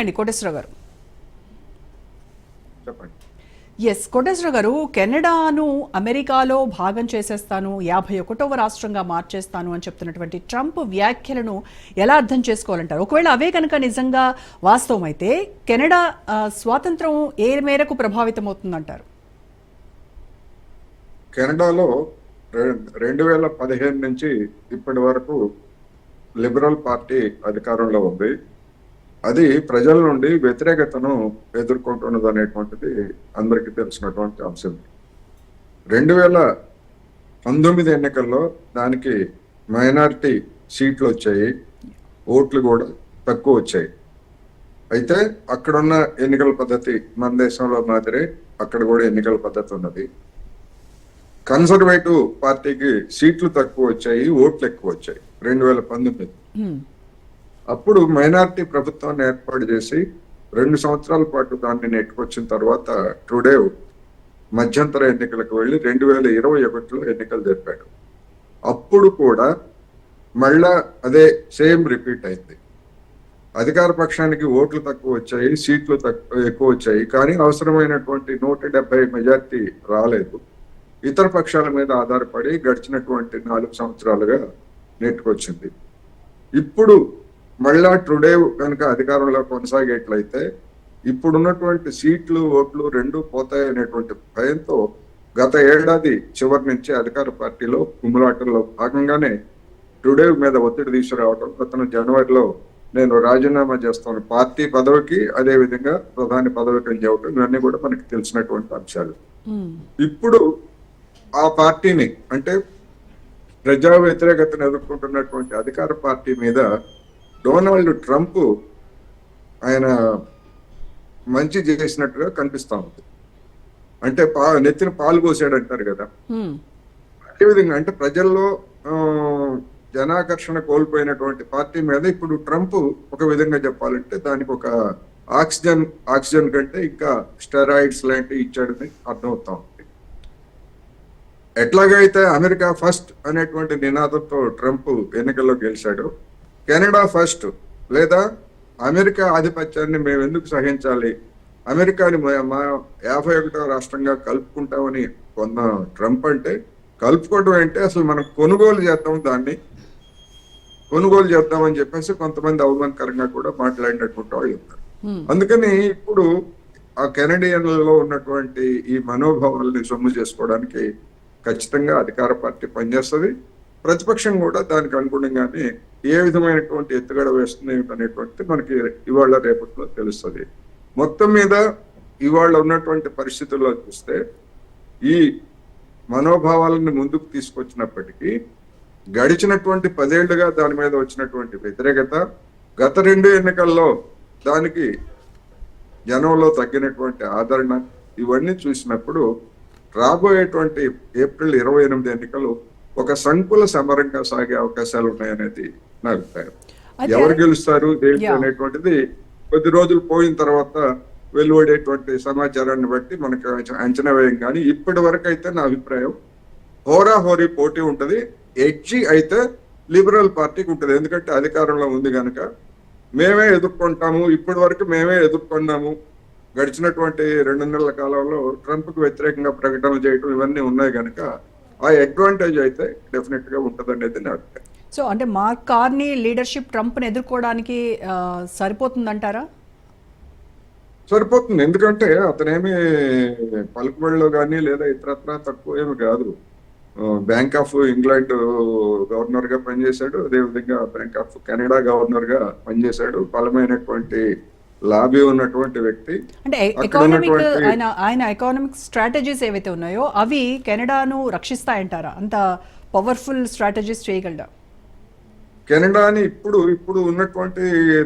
అండి కోటేశ్వర గారు. చెప్పండి. ఎస్ కోటేశ్వర గారు, కెనడాను అమెరికాలో భాగం చేసేస్తాను, 51వ రాష్ట్రంగా మార్చేస్తాను అని చెప్తున్నటువంటి ట్రంప్ వ్యాఖ్యలను ఎలా అర్థం చేసుకోవాలంటారు? ఒకవేళ అవే కనుక నిజంగా వాస్తవం అయితే కెనడా స్వాతంత్రం ఏ మేరకు ప్రభావితం అవుతుందంటారు? కెనడాలో 2015 నుంచి ఇప్పటి వరకు లిబరల్ పార్టీ అధికారంలో ఉంది. అది ప్రజల నుండి వ్యతిరేకతను ఎదుర్కొంటున్నది అనేటువంటిది అందరికీ తెలిసినటువంటి అంశం. 2019 ఎన్నికల్లో దానికి మైనారిటీ సీట్లు వచ్చాయి, ఓట్లు కూడా తక్కువ వచ్చాయి. అయితే అక్కడున్న ఎన్నికల పద్ధతి మన దేశంలో మాదిరే అక్కడ కూడా ఎన్నికల పద్ధతి ఉన్నది. కన్సర్వేటివ్ పార్టీకి సీట్లు తక్కువ వచ్చాయి, ఓట్లు ఎక్కువ వచ్చాయి 2019. అప్పుడు మైనారిటీ ప్రభుత్వాన్ని ఏర్పాటు చేసి 2 సంవత్సరాల పాటు దాన్ని నెట్టుకొచ్చిన తర్వాత ట్రూడేవ్ మధ్యంతర ఎన్నికలకు వెళ్ళి 2021లో ఎన్నికలు జరిపాడు. అప్పుడు కూడా మళ్ళా అదే సేమ్ రిపీట్ అయింది. అధికార పక్షానికి ఓట్లు తక్కువ వచ్చాయి, సీట్లు ఎక్కువ వచ్చాయి, కానీ అవసరమైనటువంటి 170 మెజార్టీ రాలేదు. ఇతర పక్షాల మీద ఆధారపడి గడిచినటువంటి 4 సంవత్సరాలుగా నెట్టుకొచ్చింది. ఇప్పుడు మళ్ళా ట్రూడేవ్ కనుక అధికారంలో కొనసాగేట్లయితే ఇప్పుడున్నటువంటి సీట్లు ఓట్లు రెండూ పోతాయనేటువంటి భయంతో గత ఏడాది చివరి నుంచి అధికార పార్టీలో కుమ్ములాటల్లో భాగంగానే ట్రూడేవ్ మీద ఒత్తిడి తీసుకురావడం, అతను జనవరిలో నేను రాజీనామా చేస్తాను పార్టీ పదవికి, అదే విధంగా ప్రధాని పదవికి అని చెప్పడం, ఇవన్నీ కూడా మనకి తెలిసినటువంటి అంశాలు. ఇప్పుడు ఆ పార్టీని అంటే ప్రజా వ్యతిరేకతను ఎదుర్కొంటున్నటువంటి అధికార పార్టీ మీద డొనాల్డ్ ట్రంప్ ఆయన మంచి చేసినట్టుగా కనిపిస్తా ఉంది. అంటే నెత్తిన పాలు పోసాడు అంటారు కదా, అదేవిధంగా అంటే ప్రజల్లో జనాకర్షణ కోల్పోయినటువంటి పార్టీ మీద ఇప్పుడు ట్రంప్ ఒక విధంగా చెప్పాలంటే దానికి ఒక ఆక్సిజన్ కంటే ఇంకా స్టెరాయిడ్స్ లాంటివి ఇచ్చాడని అర్థమవుతా ఉంది. ఎట్లాగైతే అమెరికా ఫస్ట్ అనేటువంటి నినాదంతో ట్రంప్ ఎన్నికల్లో గెలిచాడు, కెనడా ఫస్ట్ లేదా అమెరికా ఆధిపత్యాన్ని మేము ఎందుకు సహించాలి, అమెరికాని మా 51వ రాష్ట్రంగా కలుపుకుంటామని కొన్న ట్రంప్ అంటే, కలుపుకోవడం అంటే అసలు మనం కొనుగోలు చేద్దామని చెప్పేసి కొంతమంది అవమానకరంగా కూడా మాట్లాడినటువంటి వాళ్ళు ఉన్నారు. అందుకని ఇప్పుడు ఆ కెనడియన్లలో ఉన్నటువంటి ఈ మనోభావాలని సొమ్ము చేసుకోవడానికి ఖచ్చితంగా అధికార పార్టీ పనిచేస్తుంది. ప్రతిపక్షం కూడా దానికి అనుగుణంగానే ఏ విధమైనటువంటి ఎత్తుగడ వేస్తుంది అనేటువంటిది మనకి ఇవాళ రేపట్లో తెలుస్తుంది. మొత్తం మీద ఇవాళ ఉన్నటువంటి పరిస్థితుల్లో చూస్తే ఈ మనోభావాలను ముందుకు తీసుకొచ్చినప్పటికీ గడిచినటువంటి 10 ఏళ్లుగా దాని మీద వచ్చినటువంటి వ్యతిరేకత, గత 2 ఎన్నికల్లో దానికి జనంలో తగ్గినటువంటి ఆదరణ, ఇవన్నీ చూసినప్పుడు రాబోయేటువంటి ఏప్రిల్ 28 ఎన్నికలు ఒక సంకుల సమరంగా సాగే అవకాశాలు ఉన్నాయనేది నా అభిప్రాయం. ఎవరు గెలుస్తారు దేనికి అనేటువంటిది కొద్ది రోజులు పోయిన తర్వాత వెలువడేటువంటి సమాచారాన్ని బట్టి మనకు అంచనా వేయం. కానీ ఇప్పటి వరకు అయితే నా అభిప్రాయం హోరాహోరీ పోటీ ఉంటది. ఎడ్జి అయితే లిబరల్ పార్టీకి ఉంటుంది, ఎందుకంటే అధికారంలో ఉంది కనుక మేమే ఎదుర్కొంటాము, ఇప్పటి వరకు మేమే ఎదుర్కొన్నాము. గడిచినటువంటి 2 నెలల కాలంలో ట్రంప్ కు వ్యతిరేకంగా ప్రకటనలు చేయడం ఇవన్నీ ఉన్నాయి కనుక ఆ అడ్వాంటేజ్ అయితే డెఫినెట్ గా ఉంటుంది అనేది నా అభిప్రాయం. సో అంటే మార్క్ కార్నీ లీడర్షిప్ ట్రంప్ ని ఎదుర్కోవడానికి సరిపోతుందంటారా? సరిపోతుంది, ఎందుకంటే అతనేమి పలుకుబడిలో కానీ లేదా ఇతరత్ర తక్కువ ఏమి కాదు. బ్యాంక్ ఆఫ్ ఇంగ్లాండ్ గవర్నర్ గా పనిచేశాడు, అదేవిధంగా బ్యాంక్ ఆఫ్ కెనడా గవర్నర్ గా పనిచేశాడు. బలమైనటువంటి లాబీ ఉన్నటువంటి వ్యక్తి. అంటే ఆయన ఎకానమిక్ స్ట్రాటజీస్ ఏవైతే ఉన్నాయో అవి కెనడాను రక్షిస్తాయంటారా? అంత పవర్ఫుల్ స్ట్రాటజీస్ చేయగలడా? కెనడాని ఇప్పుడు ఉన్నటువంటి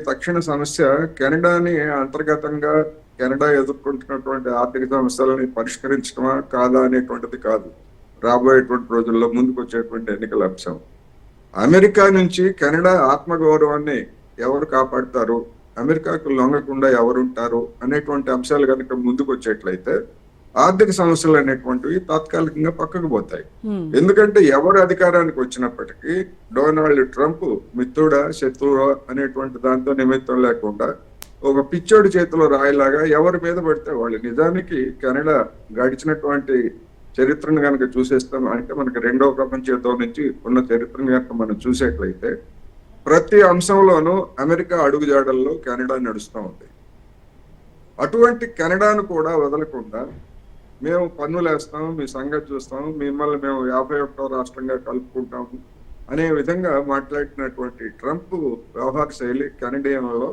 తక్షణ సమస్య కెనడాని అంతర్గతంగా కెనడా ఎదుర్కొంటున్నటువంటి ఆర్థిక సమస్యలని పరిష్కరించడమా కాదా అనేటువంటిది కాదు రాబోయేటువంటి రోజుల్లో ముందుకు వచ్చేటువంటి ఎన్నికల అంశం. అమెరికా నుంచి కెనడా ఆత్మగౌరవాన్ని ఎవరు కాపాడుతారు, అమెరికాకు లొంగకుండా ఎవరుంటారు అనేటువంటి అంశాలు కనుక ముందుకు వచ్చేట్లయితే ఆర్థిక సమస్యలు అనేటువంటివి తాత్కాలికంగా పక్కకు పోతాయి. ఎందుకంటే ఎవరు అధికారానికి వచ్చినప్పటికీ డొనాల్డ్ ట్రంప్ మిత్రుడా శత్రువా అనేటువంటి దాంతో నిమిత్తం లేకుండా ఒక పిచ్చోడి చేతిలో రాయిలాగా ఎవరి మీద పడితే వాళ్ళు. నిజానికి కెనడా గడిచినటువంటి చరిత్రను కనుక చూసేస్తాం అంటే మనకి రెండవ ప్రపంచ యుద్ధం నుంచి ఉన్న చరిత్రను కనుక మనం చూసేట్లయితే ప్రతి అంశంలోనూ అమెరికా అడుగుజాడల్లో కెనడా నడుస్తూ ఉంది. అటువంటి కెనడాను కూడా వదలకుండా మేము పన్నులు వేస్తాము, మీ సంగతి చూస్తాము, మిమ్మల్ని మేము 51వ రాష్ట్రంగా కలుపుకుంటాము అనే విధంగా మాట్లాడినటువంటి ట్రంప్ వ్యవహార శైలి కెనడియన్లలో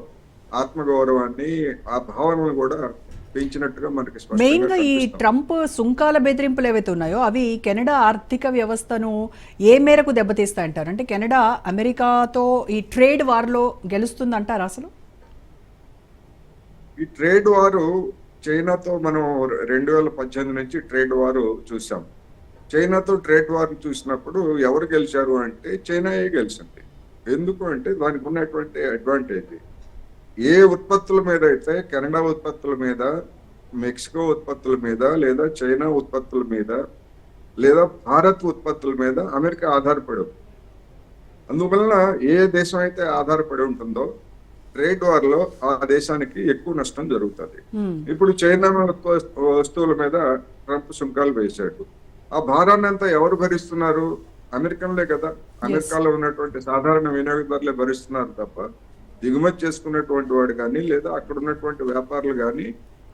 ఆత్మగౌరవాన్ని, ఆ భావనను కూడా పెంచినట్టుగా మనకి మెయిన్ స్పష్టంగా గా ఈ కనిపిస్తుంది. ట్రంప్ సుంకాల బెదిరింపులు ఏవైతే ఉన్నాయో అవి కెనడా ఆర్థిక వ్యవస్థను ఏ మేరకు దెబ్బతీస్తాయంటారు? అంటే కెనడా అమెరికాతో ఈ ట్రేడ్ వార్లో గెలుస్తుందంటారా అసలు? ఈ ట్రేడ్ వారు చైనాతో మనం 2018 నుంచి ట్రేడ్ వారు చూసాం. చైనాతో ట్రేడ్ వార్ చూసినప్పుడు ఎవరు గెలిచారు అంటే చైనాయే గెలిచింది. ఎందుకు అంటే దానికి ఉన్నటువంటి అడ్వాంటేజ్, ఏ ఉత్పత్తుల మీద అయితే కెనడా ఉత్పత్తుల మీద, మెక్సికో ఉత్పత్తుల మీద, లేదా చైనా ఉత్పత్తుల మీద, లేదా భారత్ ఉత్పత్తుల మీద అమెరికా ఆధారపడి ఉంది. అందువలన ఏ దేశం అయితే ఆధారపడి ఉంటుందో ట్రేడ్ వార్ లో ఆ దేశానికి ఎక్కువ నష్టం జరుగుతుంది. ఇప్పుడు చైనా వస్తువుల మీద ట్రంప్ సుంకాలు వేశాడు. ఆ భారాన్ని అంతా ఎవరు భరిస్తున్నారు? అమెరికన్లే కదా. అమెరికాలో ఉన్నటువంటి సాధారణ వినియోగదారులే భరిస్తున్నారు తప్ప దిగుమతి చేసుకున్నటువంటి వాడు కానీ, లేదా అక్కడ ఉన్నటువంటి వ్యాపారులు కానీ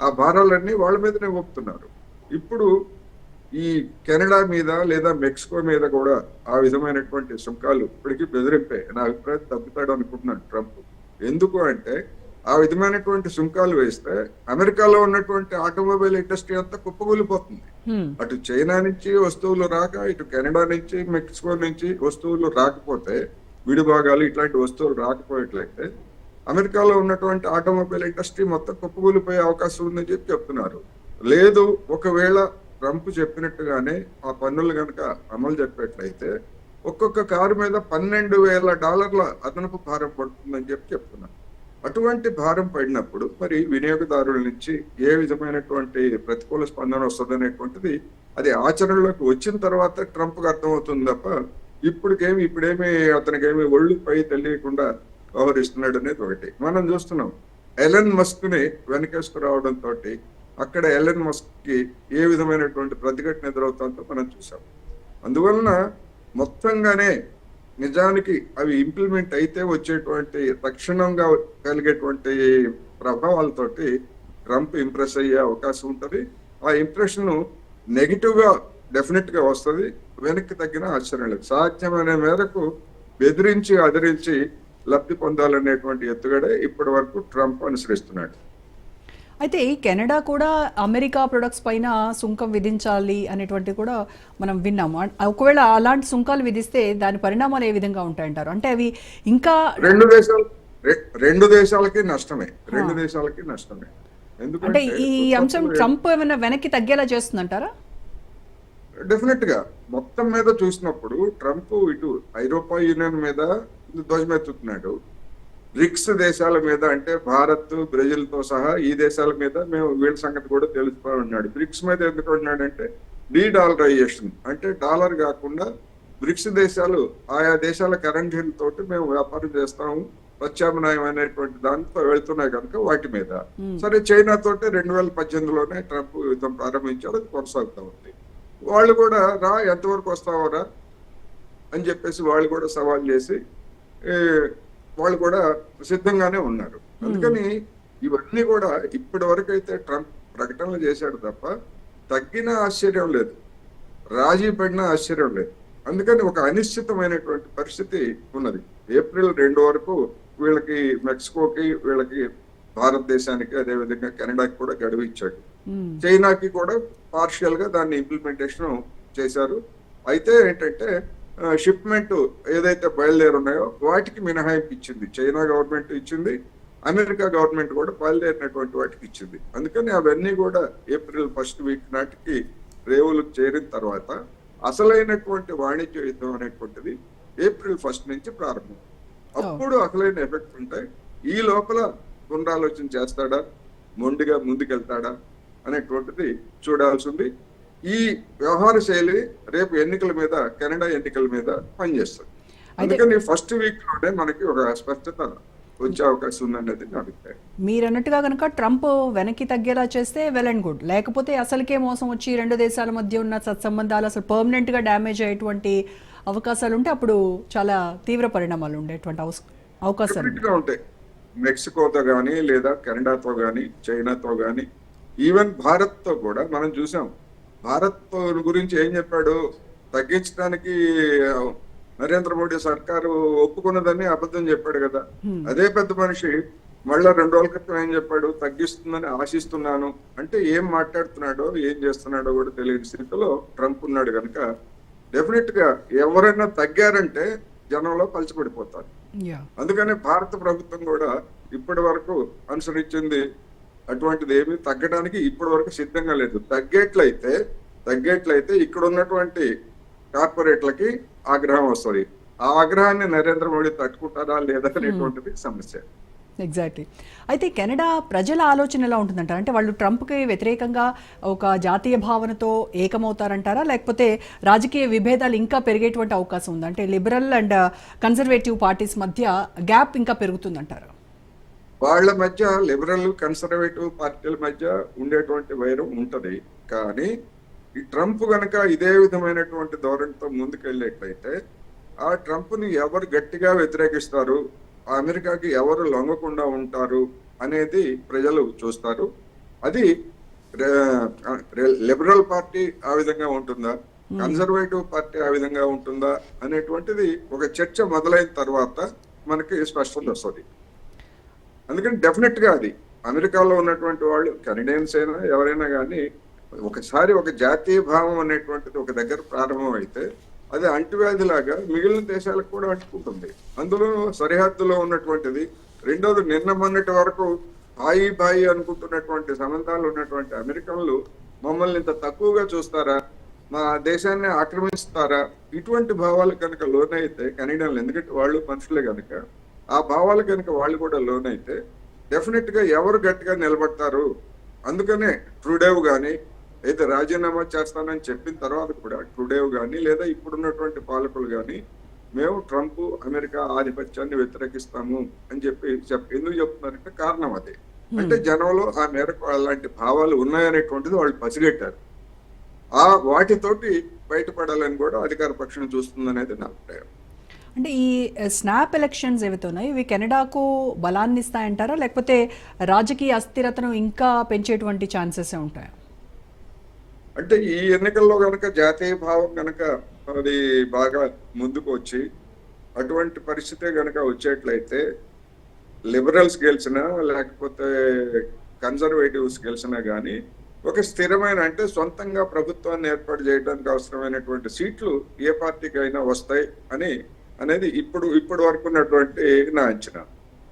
ఆ భారాలన్నీ వాళ్ళ మీదనే మోపుతున్నారు. ఇప్పుడు ఈ కెనడా మీద లేదా మెక్సికో మీద కూడా ఆ విధమైనటువంటి సుంకాలు ఇప్పటికీ బెదిరింపే. నా అభిప్రాయం తగ్గుతాడు అనుకుంటున్నాను ట్రంప్. ఎందుకు అంటే ఆ విధమైనటువంటి సుంకాలు వేస్తే అమెరికాలో ఉన్నటువంటి ఆటోమొబైల్ ఇండస్ట్రీ అంతా కుప్పకూలిపోతుంది. అటు చైనా నుంచి వస్తువులు రాక, ఇటు కెనడా నుంచి, మెక్సికో నుంచి వస్తువులు రాకపోతే, విడి భాగాలు ఇట్లాంటి వస్తువులు రాకపోయేట్లయితే అమెరికాలో ఉన్నటువంటి ఆటోమొబైల్ ఇండస్ట్రీ మొత్తం కుప్పకూలిపోయే అవకాశం ఉందని చెప్పి చెప్తున్నారు. లేదు, ఒకవేళ ట్రంప్ చెప్పినట్టుగానే ఆ పన్నులు కనుక అమలు చెప్పేట్లయితే ఒక్కొక్క కారు మీద $12,000 అదనపు భారం పడుతుందని చెప్పి చెప్తున్నారు. అటువంటి భారం పడినప్పుడు మరి వినియోగదారుల నుంచి ఏ విధమైనటువంటి ప్రతికూల స్పందన వస్తుంది అనేటువంటిది అది ఆచరణలోకి వచ్చిన తర్వాత ట్రంప్కి అర్థమవుతుంది తప్ప ఇప్పుడేమి అతనికేమి ఒళ్ళు పై తెలియకుండా వ్యవహరిస్తున్నాడు అనేది ఒకటి మనం చూస్తున్నాం. ఎలన్ మస్క్ ని వెనకేసుకు రావడంతో అక్కడ ఎలన్ మస్క్ కి ఏ విధమైనటువంటి ప్రతిఘటన ఎదురవుతుందో మనం చూసాం. అందువలన మొత్తంగానే నిజానికి అవి ఇంప్లిమెంట్ అయితే వచ్చేటువంటి తక్షణంగా కలిగేటువంటి ప్రభావాలతోటి ట్రంప్ ఇంప్రెస్ అయ్యే అవకాశం ఉంటుంది. ఆ ఇంప్రెషన్ నెగిటివ్ గా డెఫినెట్ గా వస్తుంది. వెనక్కి తగ్గిన ఆశ్చర్యం లేదు. సాధ్యమైన మేరకు బెదిరించి అదిరించి లబ్ధి పొందాలనేటువంటి ఎత్తుగడే ఇప్పటి వరకు ట్రంప్ అనుసరిస్తున్నాడు. అయితే ఈ కెనడా కూడా అమెరికా ప్రొడక్ట్స్ పైన సుంకం విధించాలి అనేటువంటి కూడా మనం విన్నాము. ఒకవేళ అలాంటి సుంకాలు విధిస్తే దాని పరిణామాలు ఏ విధంగా ఉంటాయంటారు? అంటే అవి ఇంకా రెండు దేశాలకి నష్టమే. రెండు దేశాలకి నష్టమే. అంటే ఎందుకంటే ఈ అంశం ట్రంప్ ఏమైనా వెనక్కి తగ్గేలా చేస్తుందంటారా? డెఫినెట్ గా మొత్తం మీద చూసినప్పుడు ట్రంప్ ఇటు ఐరోపా యూనియన్ మీద ధ్వజమెత్తుతున్నాడు. బ్రిక్స్ దేశాల మీద అంటే భారత్, బ్రెజిల్ తో సహా ఈ దేశాల మీద మేము వీళ్ళ సంగతి కూడా తెలుసుకోవాలి ఉన్నాడు. బ్రిక్స్ మీద ఎందుకు ఉన్నాడంటే డీడాలరైజేషన్ అంటే డాలర్ కాకుండా బ్రిక్స్ దేశాలు ఆయా దేశాల కరెన్సీలతోటి మేము వ్యాపారం చేస్తాము, ప్రత్యామ్నాయం అనేటువంటి దాంతో వెళ్తున్నాయి కనుక వాటి మీద. సరే, చైనా తోటి 2018లోనే ట్రంప్ యుద్ధం ప్రారంభించాడు, అది కొనసాగుతూ ఉంది. వాళ్ళు కూడా రా, ఎంతవరకు వస్తావరా అని చెప్పేసి వాళ్ళు కూడా సవాల్ చేసి వాళ్ళు కూడా సిద్ధంగానే ఉన్నారు. అందుకని ఇవన్నీ కూడా ఇప్పటి వరకు అయితే ట్రంప్ ప్రకటనలు చేశాడు తప్ప తగ్గిన ఆశ్చర్యం లేదు, రాజీ పడిన ఆశ్చర్యం లేదు. అందుకని ఒక అనిశ్చితమైనటువంటి పరిస్థితి ఉన్నది. ఏప్రిల్ 2 వరకు వీళ్ళకి మెక్సికోకి, వీళ్ళకి భారతదేశానికి, అదేవిధంగా కెనడాకి కూడా గడువు ఇచ్చాడు. చైనాకి కూడా పార్షియల్ గా దాన్ని ఇంప్లిమెంటేషన్ చేశారు. అయితే ఏంటంటే షిప్మెంట్ ఏదైతే బయలుదేరున్నాయో వాటికి మినహాయింపు ఇచ్చింది. చైనా గవర్నమెంట్ ఇచ్చింది, అమెరికా గవర్నమెంట్ కూడా బయలుదేరినటువంటి వాటికి ఇచ్చింది. అందుకని అవన్నీ కూడా ఏప్రిల్ 1st వీక్ నాటికి రేవులకు చేరిన తర్వాత అసలైనటువంటి వాణిజ్య యుద్ధం అనేటువంటిది ఏప్రిల్ 1st నుంచి ప్రారంభం. అప్పుడు అసలైన ఎఫెక్ట్ ఉంటాయి. ఈ లోపల పునరాలోచన చేస్తాడా, మొండిగా ముందుకెళ్తాడా అనేటువంటిది చూడాల్సింది. ఈ వ్యవహార శైలి రేపు ఎన్నికల మీద, కెనడా ఎన్నికల మీద పనిచేస్తుంది. అందుకని 1st వీక్ లోనే మనకి ఒక స్పష్టత వచ్చే అవకాశం ఉందనేది నా అభిప్రాయం. మీరన్నట్టుగా కనుక ట్రంప్ వెనక్కి తగ్గేలా చేస్తే వెల్ అండ్ గుడ్, లేకపోతే అసలుకే మోసం వచ్చి రెండు దేశాల మధ్య ఉన్న సత్సంబంధాలు అసలు పర్మనెంట్గా డ్యామేజ్ అయ్యేటువంటి అవకాశాలు ఉంటే అప్పుడు చాలా తీవ్ర పరిణామాలు ఉండేటువంటి అవకాశాలు Definite గా ఉంటాయి. మెక్సికోతో గానీ లేదా కెనడాతో గానీ చైనాతో గానీ ఈవెన్ భారత్ తో కూడా మనం చూసాం. భారత్ గురించి ఏం చెప్పాడు, తగ్గించడానికి నరేంద్ర మోడీ సర్కారు ఒప్పుకున్నదని అబద్ధం చెప్పాడు కదా. అదే పెద్ద మనిషి మళ్ళా 2 రోజుల క్రితం ఏం చెప్పాడు, తగ్గిస్తుందని ఆశిస్తున్నాను అంటే ఏం మాట్లాడుతున్నాడో ఏం చేస్తున్నాడో కూడా తెలియని స్థితిలో ట్రంప్ ఉన్నాడు కనుక డెఫినెట్ గా ఎవరైనా తగ్గారంటే జనంలో పలిచిపడిపోతారు. అందుకనే భారత ప్రభుత్వం కూడా ఇప్పటి వరకు అనుసరించింది అటువంటిది ఏమి తగ్గడానికి ఇప్పటి వరకు సిద్ధంగా లేదు. తగ్గేట్లయితే ఇక్కడ ఉన్నటువంటి కార్పొరేట్లకి ఆగ్రహం వస్తుంది. ఆ ఆగ్రహాన్ని నరేంద్ర మోడీ తట్టుకుంటారా లేదా అనేటువంటిది సమస్య. ఎగ్జాక్ట్లీ. అయితే కెనడా ప్రజల ఆలోచన ఎలా ఉంటుందంటారా? అంటే వాళ్ళు ట్రంప్కి వ్యతిరేకంగా ఒక జాతీయ భావనతో ఏకమవుతారంటారా, లేకపోతే రాజకీయ విభేదాలు ఇంకా పెరిగేటువంటి అవకాశం ఉందా? అంటే లిబరల్ అండ్ కన్జర్వేటివ్ పార్టీస్ మధ్య గ్యాప్ ఇంకా పెరుగుతుందంటారా? వాళ్ళ మధ్య లిబరల్ కన్సర్వేటివ్ పార్టీల మధ్య ఉండేటువంటి వైరం ఉంటది. కానీ ఈ ట్రంప్ గనక ఇదే విధమైనటువంటి ధోరణితో ముందుకెళ్ళేట్లయితే ఆ ట్రంప్ ని ఎవరు గట్టిగా వ్యతిరేకిస్తారు, అమెరికాకి ఎవరు లొంగకుండా ఉంటారు అనేది ప్రజలు చూస్తారు. అది లిబరల్ పార్టీ ఆ విధంగా ఉంటుందా, కన్సర్వేటివ్ పార్టీ ఆ విధంగా ఉంటుందా అనేటువంటిది ఒక చర్చ మొదలైన తర్వాత మనకి స్పష్టత వస్తుంది. అందుకని డెఫినెట్ గా అది అమెరికాలో ఉన్నటువంటి వాళ్ళు కెనడియన్స్ అయినా ఎవరైనా కానీ ఒకసారి ఒక జాతీయ భావం అనేటువంటిది ఒక దగ్గర ప్రారంభం అయితే అది అంటువ్యాధిలాగా మిగిలిన దేశాలకు కూడా అంటుకుంటుంది. అందులో సరిహద్దులో ఉన్నటువంటిది. రెండోది, నిన్న మొన్నటి వరకు బాయి అనుకుంటున్నటువంటి సంబంధాలు ఉన్నటువంటి అమెరికన్లు మమ్మల్ని ఇంత తక్కువగా చూస్తారా, మా దేశాన్ని ఆక్రమిస్తారా, ఇటువంటి భావాలు కనుక లోనైతే కెనడియన్లు, ఎందుకంటే వాళ్ళు మనుషులే కనుక ఆ భావాలు కనుక వాళ్ళు కూడా లోనైతే డెఫినెట్ గా ఎవరు గట్టిగా నిలబడతారు. అందుకనే ట్రూడేవ్ గాని అయితే రాజీనామా చేస్తానని చెప్పిన తర్వాత కూడా ట్రూడేవ్ గాని లేదా ఇప్పుడున్నటువంటి పాలకులు గాని మేము ట్రంప్ అమెరికా ఆధిపత్యాన్ని వ్యతిరేకిస్తాము అని ఎందుకు చెప్తున్నారంటే కారణం అదే. అంటే జనంలో ఆ మేరకు అలాంటి భావాలు ఉన్నాయనేటువంటిది వాళ్ళు పసిగట్టారు. ఆ వాటితోటి బయటపడాలని కూడా అధికార పక్షం చూస్తుందనేది నా అభిప్రాయం. అంటే ఈ స్నాప్ ఎలక్షన్స్ ఏవైతే ఉన్నాయో ఇవి కెనడాకు బలాన్ని ఇస్తాయంటారా, లేకపోతే రాజకీయ అస్థిరతను ఇంకా పెంచేటువంటి ఛాన్సెస్ ఉంటాయా? అంటే ఈ ఎన్నికల్లో కనుక జాతీయ భావం కనుక అది బాగా ముందుకు వచ్చి అటువంటి పరిస్థితే కనుక వచ్చేట్లయితే లిబరల్స్ గెలిచినా లేకపోతే కన్జర్వేటివ్స్ గెలిచినా కానీ ఒక స్థిరమైన అంటే సొంతంగా ప్రభుత్వాన్ని ఏర్పాటు చేయడానికి అవసరమైనటువంటి సీట్లు ఏ పార్టీకి అయినా వస్తాయి అనేది ఇప్పుడు వరకు ఉన్నటువంటి నా అంచనా.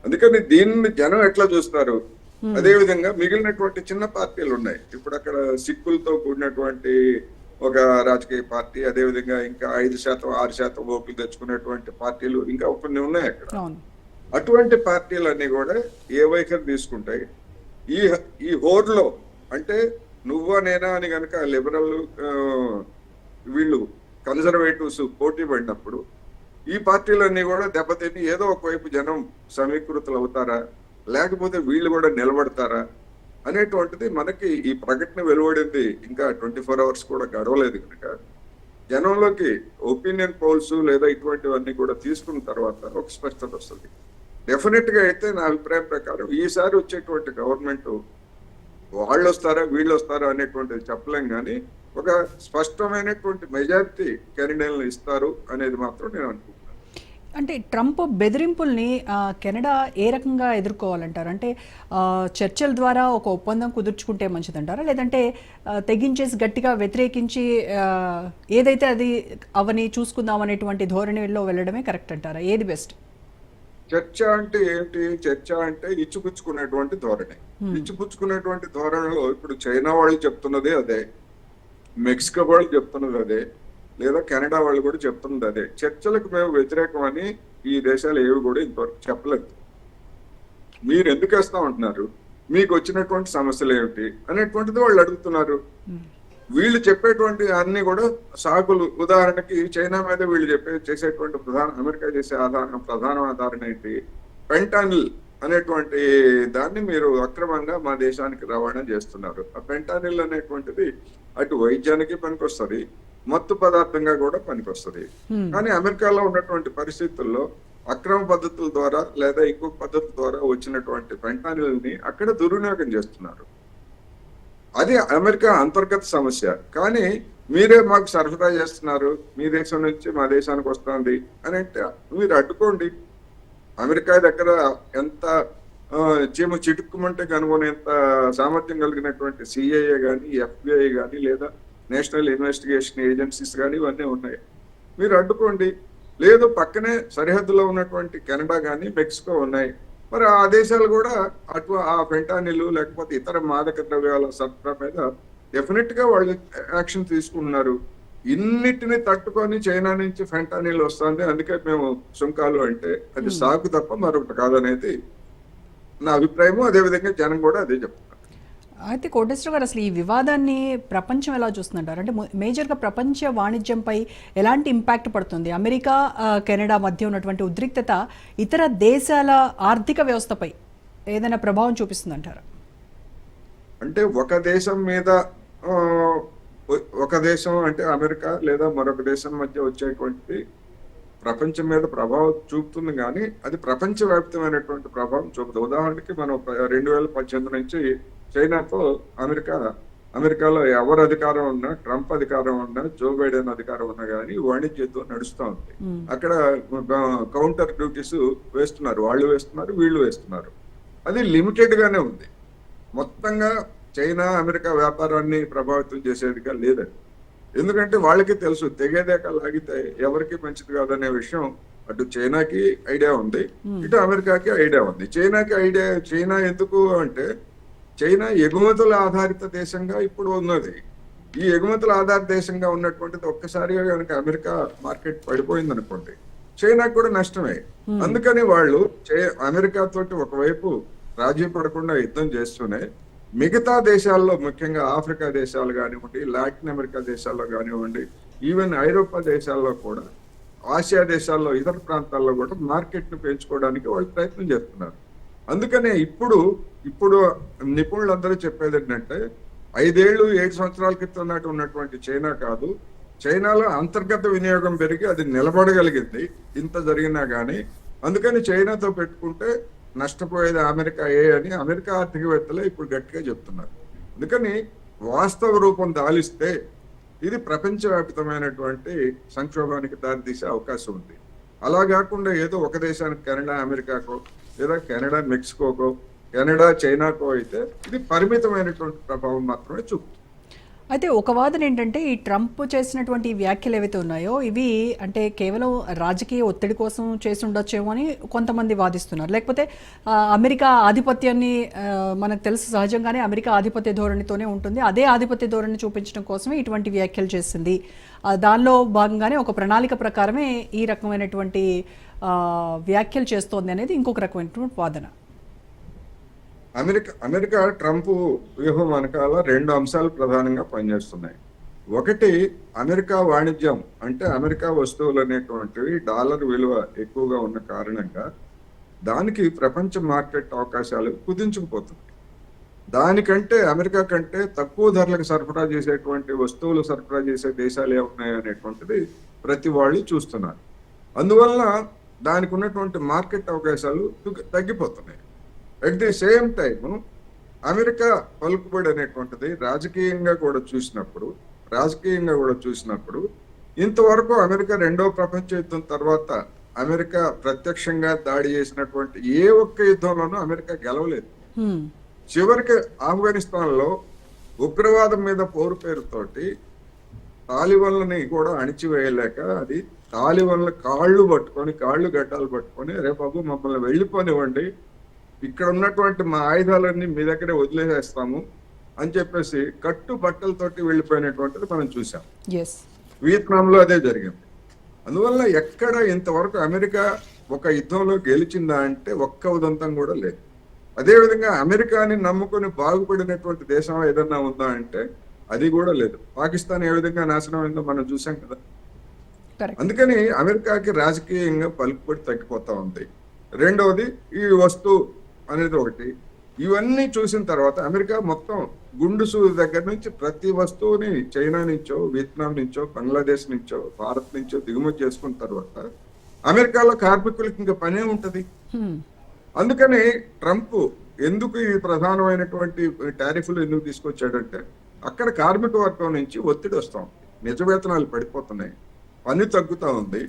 అందుకని దీన్ని జనం ఎట్లా చూస్తారు, అదే విధంగా మిగిలినటువంటి చిన్న పార్టీలు ఉన్నాయి. ఇప్పుడు అక్కడ సిక్కులతో కూడినటువంటి ఒక రాజకీయ పార్టీ, అదే విధంగా ఇంకా 5% 6% ఓట్లు తెచ్చుకునేటువంటి పార్టీలు ఇంకా కొన్ని ఉన్నాయి అక్కడ. అటువంటి పార్టీలన్నీ కూడా ఏ వైఖరి తీసుకుంటాయి ఈ హోర్లో, అంటే నువ్వా నేనా అని కనుక లిబరల్ వీళ్ళు కన్జర్వేటివ్స్ పోటీ పడినప్పుడు ఈ పార్టీలన్నీ కూడా దెబ్బతిని ఏదో ఒకవైపు జనం సమీకృతులు అవుతారా, లేకపోతే వీళ్ళు కూడా నిలబడతారా అనేటువంటిది మనకి ఈ ప్రకటన వెలువడింది ఇంకా 24 అవర్స్ కూడా గడవలేదు కనుక జనంలోకి ఒపీనియన్ పోల్స్ లేదా ఇటువంటివన్నీ కూడా తీసుకున్న తర్వాత ఒక స్పష్టత వస్తుంది. డెఫినెట్ గా అయితే నా అభిప్రాయం ప్రకారం ఈసారి వచ్చేటువంటి గవర్నమెంట్ వాళ్ళు వస్తారా వీళ్ళు వస్తారా అనేటువంటిది చెప్పలేం, కానీ ఒక స్పష్టమైనటువంటి మెజారిటీ కెనడియన్లు ఇస్తారు అనేది మాత్రం నేను అనుకుంటున్నాను. అంటే ట్రంప్ బెదిరింపుల్ని కెనడా ఏ రకంగా ఎదుర్కోవాలంటారు? అంటే చర్చల ద్వారా ఒక ఒప్పందం కుదుర్చుకుంటే మంచిదంటారా, లేదంటే తెగించేసి గట్టిగా వ్యతిరేకించి ఏదైతే అది అవని చూసుకుందాం అనేటువంటి ధోరణిలో వెళ్ళడమే కరెక్ట్ అంటారా? ఏది బెస్ట్? చర్చ అంటే ఏంటి? చర్చ అంటే ఇచ్చిపుచ్చుకునేటువంటి ధోరణి. ఇచ్చిపుచ్చుకునేటువంటి ధోరణిలో ఇప్పుడు చైనా వాళ్ళు చెప్తున్నదే అదే, మెక్సికో వాళ్ళు చెప్తున్నది అదే, లేదా కెనడా వాళ్ళు కూడా చెప్తున్నది అదే. చర్చలకు మేము వ్యతిరేకం అని ఈ దేశాలు ఏవి కూడా ఇంతవరకు చెప్పలేదు. మీరు ఎందుకు వేస్తామంటున్నారు, మీకు వచ్చినటువంటి సమస్యలు ఏమిటి అనేటువంటిది వాళ్ళు అడుగుతున్నారు. వీళ్ళు చెప్పేటువంటి అన్ని కూడా సాకులు. ఉదాహరణకి చైనా మీద వీళ్ళు చేసేటువంటి అమెరికా చేసే ప్రధాన ఆధారణ ఏంటి, పెంటానిల్ అనేటువంటి దాన్ని మీరు అక్రమంగా మా దేశానికి రవాణా చేస్తున్నారు. ఆ పెంటానిల్ అనేటువంటిది అటు వైద్యానికి పనికొస్తుంది, మత్తు పదార్థంగా కూడా పనికొస్తుంది. కానీ అమెరికాలో ఉన్నటువంటి పరిస్థితుల్లో అక్రమ పద్ధతుల ద్వారా లేదా ఇంకొక పద్ధతి ద్వారా వచ్చినటువంటి ఫెంటానిల్ ని అక్కడ దుర్వినియోగం చేస్తున్నారు. అది అమెరికా అంతర్గత సమస్య. కానీ మీరే మాకు సరఫరా చేస్తున్నారు, మీ దేశం నుంచి మా దేశానికి వస్తుంది అని అంటే మీరు అడ్డుకోండి. అమెరికా దగ్గర ఎంత చీమ చిటుక్కుమంటే కనుగొనేంత సామర్థ్యం కలిగినటువంటి సిఐఏ కానీ, FBI కానీ, లేదా నేషనల్ ఇన్వెస్టిగేషన్ ఏజెన్సీస్ కానీ ఇవన్నీ ఉన్నాయి. మీరు అడ్డుకోండి. లేదు పక్కనే సరిహద్దులో ఉన్నటువంటి కెనడా కానీ, మెక్సికో ఉన్నాయి. మరి ఆ దేశాలు కూడా అటు ఆ ఫెంటానిల్ లేకపోతే ఇతర మాదక ద్రవ్యాల సరఫరా మీద డెఫినెట్ గా వాళ్ళు యాక్షన్ తీసుకుంటున్నారు. ఇన్నిటిని తట్టుకొని చైనా నుంచి ఫెంటానిల్ వస్తుంది, అందుకే మేము సుంకాలు అంటే అది సాగు తప్ప మరొకటి కాదనేది నా అభిప్రాయము. అదేవిధంగా జనం కూడా అదే చెప్తున్నారు. అయితే కోటేశ్వర గారు, అసలు ఈ వివాదాన్ని ప్రపంచం ఎలా చూస్తుందంటారు? అంటే మేజర్గా ప్రపంచ వాణిజ్యంపై ఎలాంటి ఇంపాక్ట్ పడుతుంది? అమెరికా కెనడా మధ్య ఉన్నటువంటి ఉద్రిక్తత ఇతర దేశాల ఆర్థిక వ్యవస్థపై ఏదైనా ప్రభావం చూపిస్తుందంటారా? అంటే ఒక దేశం మీద ఒక దేశం అంటే అమెరికా లేదా మరొక దేశం మధ్య వచ్చేటువంటి ప్రపంచం మీద ప్రభావం చూపుతుంది, కానీ అది ప్రపంచవ్యాప్తమైనటువంటి ప్రభావం చూపుతుంది. ఉదాహరణకి మనం 2018 నుంచి చైనాతో అమెరికాలో ఎవరు అధికారం ఉన్నా, ట్రంప్ అధికారం ఉన్నా, జో బైడెన్ అధికారం ఉన్నా కానీ వాణిజ్యంతో నడుస్తూ ఉంది. అక్కడ కౌంటర్ డ్యూటీస్ వేస్తున్నారు, వాళ్ళు వేస్తున్నారు, వీళ్ళు వేస్తున్నారు. అది లిమిటెడ్ గానే ఉంది. మొత్తంగా చైనా అమెరికా వ్యాపారాన్ని ప్రభావితం చేసేదిగా లేదండి. ఎందుకంటే వాళ్ళకి తెలుసు తెగేదాకా లాగితే ఎవరికి మంచిది కాదనే విషయం. అటు చైనాకి ఐడియా ఉంది, ఇటు అమెరికాకి ఐడియా ఉంది. చైనా ఎందుకు అంటే చైనా ఎగుమతుల ఆధారిత దేశంగా ఇప్పుడు ఉన్నది. ఈ ఎగుమతుల ఆధారిత దేశంగా ఉన్నటువంటిది ఒక్కసారిగా కనుక అమెరికా మార్కెట్ పడిపోయింది అనుకోండి, చైనాకు కూడా నష్టమే. అందుకని వాళ్ళు అమెరికా తోటి ఒకవైపు రాజీ పడకుండా యుద్ధం చేస్తూనే మిగతా దేశాల్లో, ముఖ్యంగా ఆఫ్రికా దేశాలు కానివ్వండి, లాటిన్ అమెరికా దేశాల్లో కానివ్వండి, ఈవెన్ ఐరోపా దేశాల్లో కూడా, ఆసియా దేశాల్లో, ఇతర ప్రాంతాల్లో కూడా మార్కెట్ ను పెంచుకోవడానికి వాళ్ళు ప్రయత్నం చేస్తున్నారు. అందుకనే ఇప్పుడు నిపుణులందరూ చెప్పేది ఏంటంటే 5-7 సంవత్సరాల క్రితం నాటి ఉన్నటువంటి చైనా కాదు, చైనాలో అంతర్గత వినియోగం పెరిగి అది నిలబడగలిగింది ఇంత జరిగినా గానీ. అందుకని చైనాతో పెట్టుకుంటే నష్టపోయేది అమెరికా అని అమెరికా ఆర్థికవేత్తలే ఇప్పుడు గట్టిగా చెప్తున్నారు. అందుకని వాస్తవ రూపం దాలిస్తే ఇది ప్రపంచవ్యాప్తమైనటువంటి సంక్షోభానికి దారితీసే అవకాశం ఉంది. అలా కాకుండా ఏదో ఒక దేశానికి కెనడా అమెరికాకో, లేదా కెనడా మెక్సికోకో, కెనడా చైనాకో అయితే ఇది పరిమితమైనటువంటి ప్రభావం మాత్రమే చూపుతుంది. అయితే ఒక వాదన ఏంటంటే, ఈ ట్రంప్ చేసినటువంటి వ్యాఖ్యలు ఏవైతే ఉన్నాయో ఇవి అంటే కేవలం రాజకీయ ఒత్తిడి కోసం చేసి ఉండొచ్చేమో అని కొంతమంది వాదిస్తున్నారు. లేకపోతే అమెరికా ఆధిపత్యాన్ని, మనకు తెలుసు సహజంగానే అమెరికా ఆధిపత్య ధోరణితోనే ఉంటుంది, అదే ఆధిపత్య ధోరణి చూపించడం కోసమే ఇటువంటి వ్యాఖ్యలు చేసింది, దానిలో భాగంగానే ఒక ప్రణాళిక ప్రకారమే ఈ రకమైనటువంటి వ్యాఖ్యలు చేస్తోంది అనేది ఇంకొక రకమైనటువంటి వాదన. అమెరికా ట్రంప్ వ్యూహం వెనకాల 2 అంశాలు ప్రధానంగా పనిచేస్తున్నాయి. ఒకటి, అమెరికా వాణిజ్యం అంటే అమెరికా వస్తువులు అనేటువంటివి డాలర్ విలువ ఎక్కువగా ఉన్న కారణంగా దానికి ప్రపంచ మార్కెట్ అవకాశాలు కుదించుకుపోతున్నాయి. దానికంటే అమెరికా కంటే తక్కువ ధరలకు సరఫరా చేసేటువంటి వస్తువులు సరఫరా చేసే దేశాలు ఏమున్నాయి అనేటువంటిది ప్రతి వాళ్ళు చూస్తున్నారు. అందువల్ల దానికి ఉన్నటువంటి మార్కెట్ అవకాశాలు తగ్గిపోతున్నాయి. At the same time America పలుకుబడి అనేటువంటిది రాజకీయంగా కూడా చూసినప్పుడు ఇంతవరకు అమెరికా 2వ ప్రపంచ యుద్ధం తర్వాత అమెరికా ప్రత్యక్షంగా దాడి చేసినటువంటి ఏ ఒక్క యుద్ధంలోనూ అమెరికా గెలవలేదు. చివరికి ఆఫ్ఘనిస్తాన్ లో ఉగ్రవాదం మీద పోరు పేరుతోటి తాలిబన్లని కూడా అణిచివేయలేక అది తాలిబన్ల కాళ్ళు గడ్డాలు పట్టుకొని, రే బాబు మమ్మల్ని వెళ్ళిపోనివ్వండి, ఇక్కడ ఉన్నటువంటి మా ఆయుధాలన్నీ మీ దగ్గరే వదిలేసేస్తాము అని చెప్పేసి కట్టు బట్టలతోటి వెళ్ళిపోయినటువంటిది మనం చూసాం. వియత్నాం లో అదే జరిగింది. అందువల్ల ఎక్కడ ఇంతవరకు అమెరికా ఒక యుద్ధంలో గెలిచిందా అంటే ఒక్క ఉదంతం కూడా లేదు. అదేవిధంగా అమెరికాని నమ్ముకొని బాగుపడినటువంటి దేశం ఏదన్నా ఉందా అంటే అది కూడా లేదు. పాకిస్తాన్ ఏ విధంగా నాశనం అయిందో మనం చూసాం కదా. అందుకని అమెరికాకి రాజకీయంగా పలుకుబడి తగ్గిపోతా ఉంది. రెండవది ఈ వస్తువు అనేది ఒకటి. ఇవన్నీ చూసిన తర్వాత అమెరికా మొత్తం గుండు సూది దగ్గర నుంచి ప్రతి వస్తువుని చైనా నుంచో, వియత్నాం నుంచో, బంగ్లాదేశ్ నుంచో, భారత్ నుంచో దిగుమతి చేసుకున్న తర్వాత అమెరికాలో కార్మికులకి ఇంకా పనే ఉంటది. అందుకని ట్రంప్ ఎందుకు ఈ ప్రధానమైనటువంటి టారిఫ్లు ఎందుకు తీసుకొచ్చాడంటే అక్కడ కార్మిక వర్గం నుంచి ఒత్తిడి వస్తాం, నిజ వేతనాలు పడిపోతున్నాయి, పని తగ్గుతా ఉంది.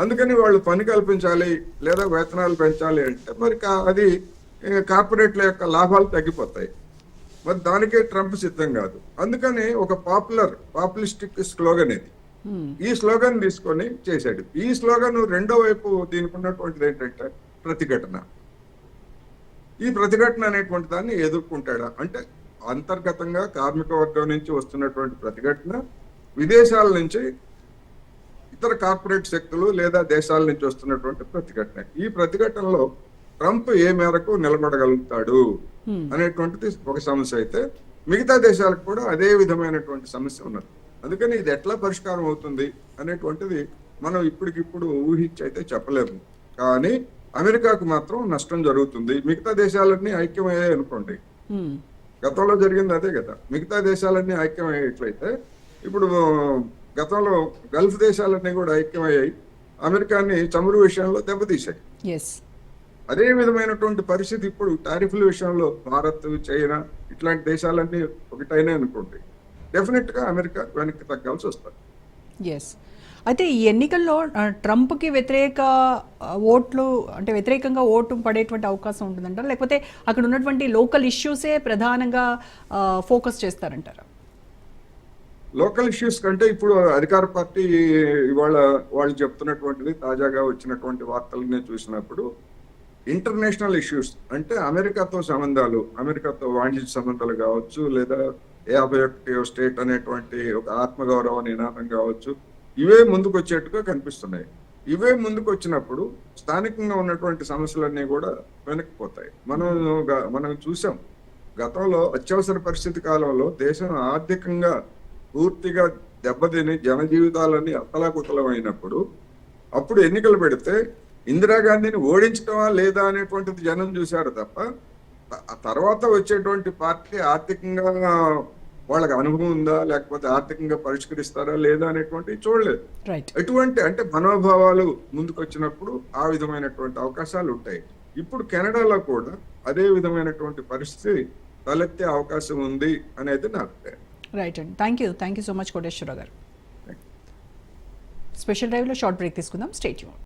అందుకని వాళ్ళు పని కల్పించాలి లేదా వేతనాలు పెంచాలి అంటే మరి అది కార్పొరేట్ల యొక్క లాభాలు తగ్గిపోతాయి. మరి దానికే ట్రంప్ సిద్ధం కాదు. అందుకని ఒక పాపులిస్టిక్ స్లోగన్ ఇది. ఈ స్లోగన్ తీసుకొని చేశాడు. ఈ స్లోగన్ రెండో వైపు దీనికి ఉన్నటువంటిది ఏంటంటే ప్రతిఘటన. ఈ ప్రతిఘటన అనేటువంటి దాన్ని ఎదుర్కొంటాడా అంటే అంతర్గతంగా కార్మిక వర్గం నుంచి వస్తున్నటువంటి ప్రతిఘటన, విదేశాల నుంచి ఇతర కార్పొరేట్ శక్తులు లేదా దేశాల నుంచి వస్తున్నటువంటి ప్రతిఘటన. ఈ ప్రతిఘటనలో ట్రంప్ ఏ మేరకు నిలబడగలుగుతాడు అనేటువంటిది ఒక సమస్య అయితే, మిగతా దేశాలకు కూడా అదే విధమైనటువంటి సమస్య ఉన్నది. అందుకని ఇది ఎట్లా పరిష్కారం అవుతుంది అనేటువంటిది మనం ఇప్పటికిప్పుడు ఊహించి అయితే చెప్పలేము. కానీ అమెరికాకు మాత్రం నష్టం జరుగుతుంది. మిగతా దేశాలన్నీ ఐక్యమయ్యాయి అనుకోండి, గతంలో జరిగింది అదే కదా. మిగతా దేశాలన్నీ ఐక్యమయ్యేట్లయితే ఇప్పుడు గతంలో గల్ఫ్ దేశాలన్నీ కూడా ఐక్యమయ్యాయి అమెరికాని చమురు విషయంలో దెబ్బతీశాయి. అదే విధమైనటువంటి పరిస్థితి ఇప్పుడు టారిఫ్ల విషయంలో భారత్, చైనా ఇట్లాంటి దేశాలన్నీ ఒకటైనా అనుకోండి, డెఫినెట్ గా అమెరికా వెనక్కి తగ్గాల్సి వస్తుంది. అయితే ఈ ఎన్నికల్లో ట్రంప్కి వ్యతిరేక ఓట్లు అంటే వ్యతిరేకంగా ఓటు పడేటువంటి అవకాశం ఉంటుందంటారా, లేకపోతే అక్కడ ఉన్నటువంటి లోకల్ ఇష్యూసే ప్రధానంగా ఫోకస్ చేస్తారంటారా? లోకల్ ఇష్యూస్ కంటే ఇప్పుడు అధికార పార్టీ ఇవాళ వాళ్ళు చెప్తున్నటువంటిది తాజాగా వచ్చినటువంటి వార్తలనే చూసినప్పుడు ఇంటర్నేషనల్ ఇష్యూస్ అంటే అమెరికాతో సంబంధాలు, అమెరికాతో వాణిజ్య సంబంధాలు కావచ్చు, లేదా 51వ స్టేట్ అనేటువంటి ఒక ఆత్మగౌరవ నినాదం కావచ్చు, ఇవే ముందుకు వచ్చేట్టుగా కనిపిస్తున్నాయి. ఇవే ముందుకు వచ్చినప్పుడు స్థానికంగా ఉన్నటువంటి సమస్యలన్నీ కూడా వెనక్కిపోతాయి. మనం చూసాం గతంలో అత్యవసర పరిస్థితి కాలంలో దేశం ఆర్థికంగా పూర్తిగా దెబ్బతిని జనజీవితాలన్నీ అతలాకుతలం అయినప్పుడు అప్పుడు ఎన్నికలు పెడితే ఇందిరాగాంధీని ఓడించటమా లేదా అనేటువంటిది జనం చూశారు తప్ప తర్వాత వచ్చేటువంటి పార్టీ ఆర్థికంగా వాళ్ళకి అనుభవం ఉందా లేకపోతే ఆర్థికంగా పరిష్కరిస్తారా లేదా అనేటువంటి చూడలేదు. ఎటువంటి అంటే మనోభావాలు ముందుకు వచ్చినప్పుడు ఆ విధమైనటువంటి అవకాశాలు ఉంటాయి. ఇప్పుడు కెనడాలో కూడా అదే విధమైనటువంటి పరిస్థితి తలెత్తే అవకాశం ఉంది అనేది నా అభిప్రాయం. రైట్ అండి, thank you so much Koteswararao గారు. స్పెషల్ డ్రైవ్లో షార్ట్ బ్రేక్ తీసుకుందాం, స్టే ట్యూన్డ్.